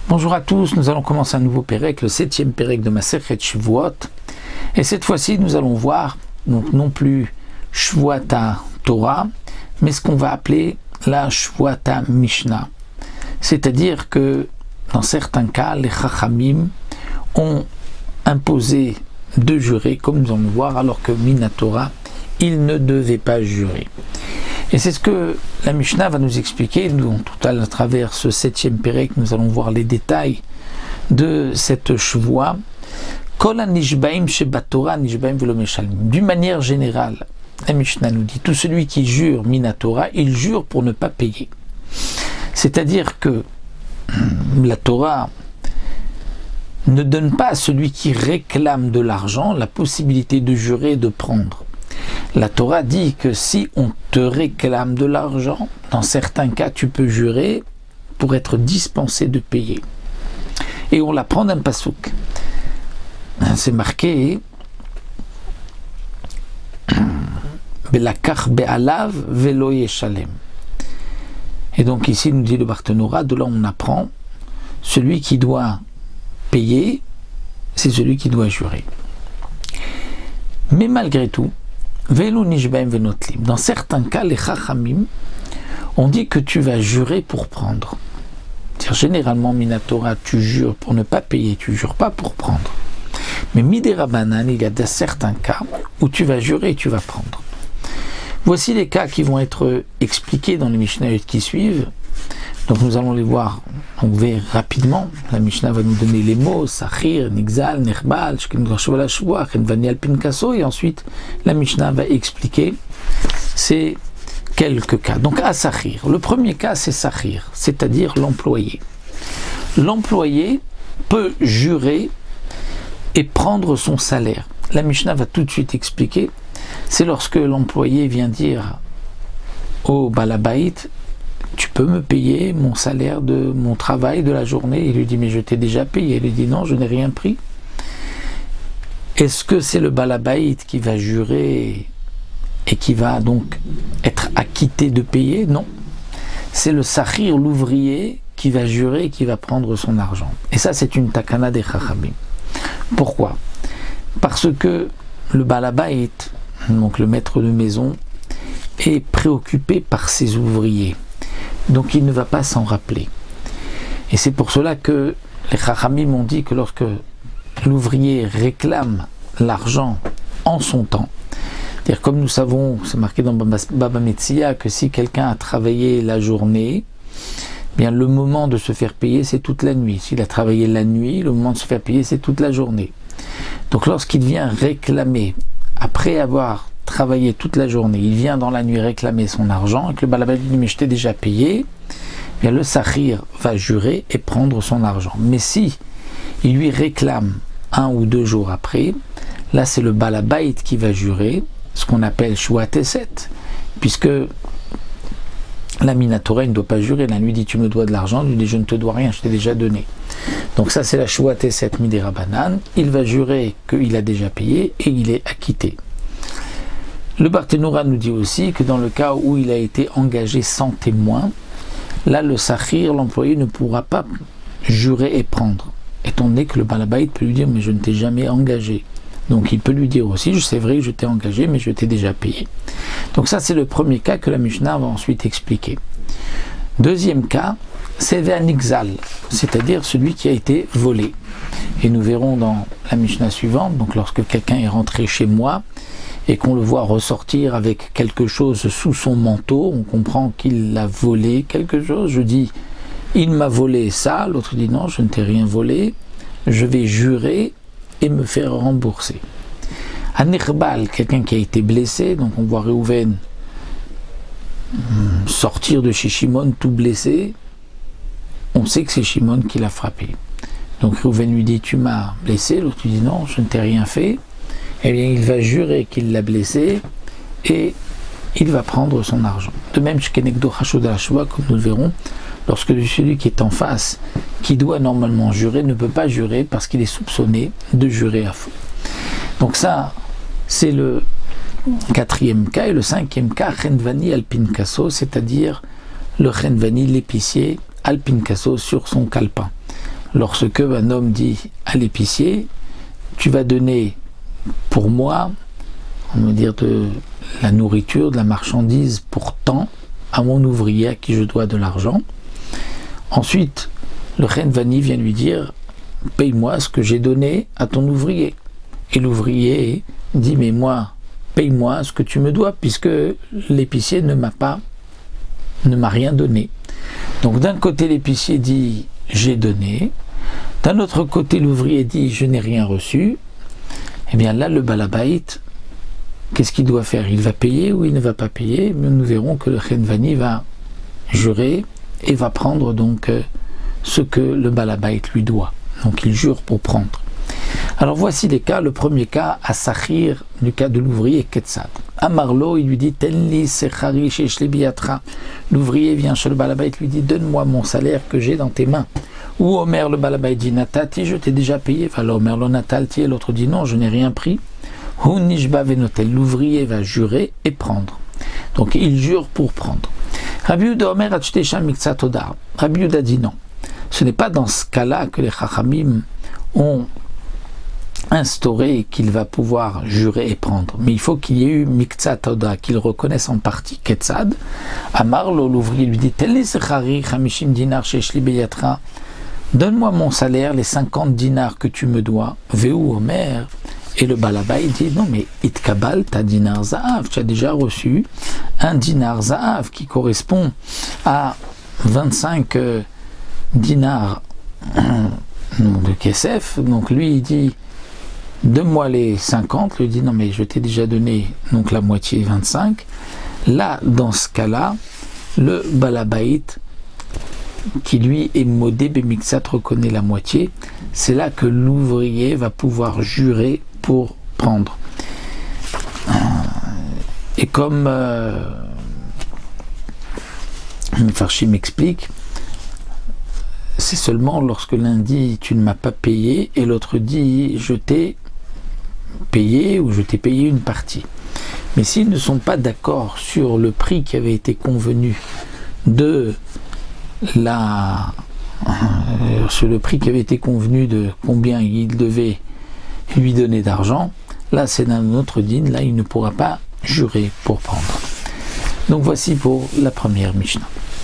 Bonjour à tous, nous allons commencer un nouveau pérec, le 7e pérec de Masechet Shvuot. Et cette fois-ci, nous allons voir, donc non plus Shvuata Torah, mais ce qu'on va appeler la Shvuata Mishnah. C'est-à-dire que, dans certains cas, les Chachamim ont imposé de jurer, comme nous allons le voir, alors que Minatora, ils ne devaient pas jurer. Et c'est ce que la Mishnah va nous expliquer. Nous, tout à travers ce 7e pérec, nous allons voir les détails de cette Shvoa. D'une manière générale, la Mishnah nous dit, tout celui qui jure Minatora, il jure pour ne pas payer. C'est-à-dire que la Torah ne donne pas à celui qui réclame de l'argent la possibilité de jurer et de prendre. La Torah dit que si on te réclame de l'argent, dans certains cas, tu peux jurer pour être dispensé de payer. Et on l'apprend d'un pasouk. C'est marqué Belakach be'alav velo yeshalem. Et donc ici, nous dit le Barthénora, de là on apprend celui qui doit payer, c'est celui qui doit jurer. Mais malgré tout, dans certains cas, les Chachamim ont dit que tu vas jurer pour prendre. C'est-à-dire, généralement, Minatora, tu jures pour ne pas payer, tu jures pas pour prendre. Mais Midera Banan, il y a certains cas où tu vas jurer et tu vas prendre. Voici les cas qui vont être expliqués dans les Mishnayot qui suivent. Donc nous allons les voir, on verra rapidement. La Mishnah va nous donner les mots, Sachir, Nixal, Nerbal, Vanial Pinkaso, et ensuite la Mishnah va expliquer ces quelques cas. Donc à Sachir, le premier cas c'est Sachir, c'est-à-dire l'employé. L'employé peut jurer et prendre son salaire. La Mishnah va tout de suite expliquer, c'est lorsque l'employé vient dire au Balabait, tu peux me payer mon salaire de mon travail de la journée? Il lui dit, mais je t'ai déjà payé. Il lui dit, non, je n'ai rien pris. Est-ce que c'est le Balabait qui va jurer et qui va donc être acquitté de payer? Non. C'est le Sachir, l'ouvrier, qui va jurer et qui va prendre son argent. Et ça, c'est une takana des Chachamim. Pourquoi? Parce que le Balabait, donc le maître de maison, est préoccupé par ses ouvriers. Donc il ne va pas s'en rappeler. Et c'est pour cela que les Chachamim m'ont dit que lorsque l'ouvrier réclame l'argent en son temps, c'est-à-dire comme nous savons, c'est marqué dans Baba Metzia, que si quelqu'un a travaillé la journée, bien le moment de se faire payer c'est toute la nuit. S'il a travaillé la nuit, le moment de se faire payer c'est toute la journée. Donc lorsqu'il vient réclamer, après avoir travailler toute la journée, il vient dans la nuit réclamer son argent, et que le balabait dit mais je t'ai déjà payé, bien le sachir va jurer et prendre son argent. Mais si il lui réclame 1 ou 2 jours après, là c'est le balabait qui va jurer, ce qu'on appelle Shvuateset, puisque la Minatora ne doit pas jurer. La nuit dit tu me dois de l'argent, lui dit je ne te dois rien, je t'ai déjà donné. Donc ça c'est la Shvuateset Midera Banan, il va jurer qu'il a déjà payé et il est acquitté. Le Barthénora nous dit aussi que dans le cas où il a été engagé sans témoin, là le Sachir, l'employé, ne pourra pas jurer et prendre, étant donné que le Balabait peut lui dire mais je ne t'ai jamais engagé. Donc il peut lui dire aussi c'est vrai que je t'ai engagé mais je t'ai déjà payé. Donc ça c'est le premier cas que la Mishnah va ensuite expliquer. Deuxième cas, c'est Ve'anixal, c'est-à-dire celui qui a été volé. Et nous verrons dans la Mishnah suivante, donc lorsque quelqu'un est rentré chez moi, et qu'on le voit ressortir avec quelque chose sous son manteau, on comprend qu'il a volé quelque chose. Je dis, il m'a volé ça, l'autre dit non, je ne t'ai rien volé, je vais jurer et me faire rembourser. À Nerbal, quelqu'un qui a été blessé, donc on voit Réhouven sortir de chez Shimon tout blessé, on sait que c'est Shimon qui l'a frappé. Donc Réhouven lui dit, tu m'as blessé, l'autre lui dit non, je ne t'ai rien fait. Eh bien, il va jurer qu'il l'a blessé et il va prendre son argent. De même, comme nous le verrons, lorsque celui qui est en face, qui doit normalement jurer, ne peut pas jurer parce qu'il est soupçonné de jurer à faux. Donc ça, c'est le quatrième cas. Et le cinquième cas, Chenvani Alpinkaso, c'est-à-dire le Chenvani, l'épicier, Alpinkaso, sur son calepin. Lorsque un homme dit à l'épicier, tu vas donner pour moi, on va dire, de la nourriture, de la marchandise pour tant à mon ouvrier à qui je dois de l'argent. Ensuite, le Chenvani vient lui dire, paye-moi ce que j'ai donné à ton ouvrier. Et l'ouvrier dit, mais moi, paye-moi ce que tu me dois, puisque l'épicier ne m'a rien donné. Donc d'un côté, l'épicier dit, j'ai donné. D'un autre côté, l'ouvrier dit, je n'ai rien reçu. Eh bien là, le balabait, qu'est-ce qu'il doit faire? Il va payer ou il ne va pas payer? Mais nous verrons que le Chenvani va jurer et va prendre donc ce que le balabait lui doit. Donc il jure pour prendre. Alors voici les cas. Le premier cas, à Sachir, du cas de l'ouvrier Ketzad. À Marlo, il lui dit, Tenli sechari sheshli biyatra. L'ouvrier vient chez le balabait, lui dit, donne-moi mon salaire que j'ai dans tes mains. Ou Omer, le balabait dit, Natati, je t'ai déjà payé. Alors Omer, le Natalti, l'autre dit, non, je n'ai rien pris. Hu nishba venotel, l'ouvrier va jurer et prendre. Donc il jure pour prendre. Rabbi Yehuda Omer achtesha miktsat odar. Rabbi Yehuda dit non. Ce n'est pas dans ce cas-là que les Chachamim ont instauré qu'il va pouvoir jurer et prendre. Mais il faut qu'il y ait eu miktsat odar, qu'il reconnaisse en partie Ketzad. Amarlo, l'ouvrier lui dit, Tenli sechari chamishim dinar sheshli beyatra. Donne-moi mon salaire, les 50 dinars que tu me dois. Veu Omer. Et le balabait dit, non mais itkabal ta dinar za'av, tu as déjà reçu un dinar za'av qui correspond à 25 dinars de kesef. Donc lui il dit, donne-moi les 50, lui dit, non mais je t'ai déjà donné donc la moitié, 25. Là, dans ce cas-là, le balabait, qui lui est modé bemixat, reconnaît la moitié. C'est là que l'ouvrier va pouvoir jurer pour prendre. Et comme Mefarshim m'explique, c'est seulement lorsque l'un dit tu ne m'as pas payé et l'autre dit je t'ai payé ou je t'ai payé une partie. Mais s'ils ne sont pas d'accord sur le prix qui avait été convenu de sur le prix qui avait été convenu de combien il devait lui donner d'argent, là c'est d'un autre dîne, là il ne pourra pas jurer pour prendre. Donc voici pour la première Mishnah.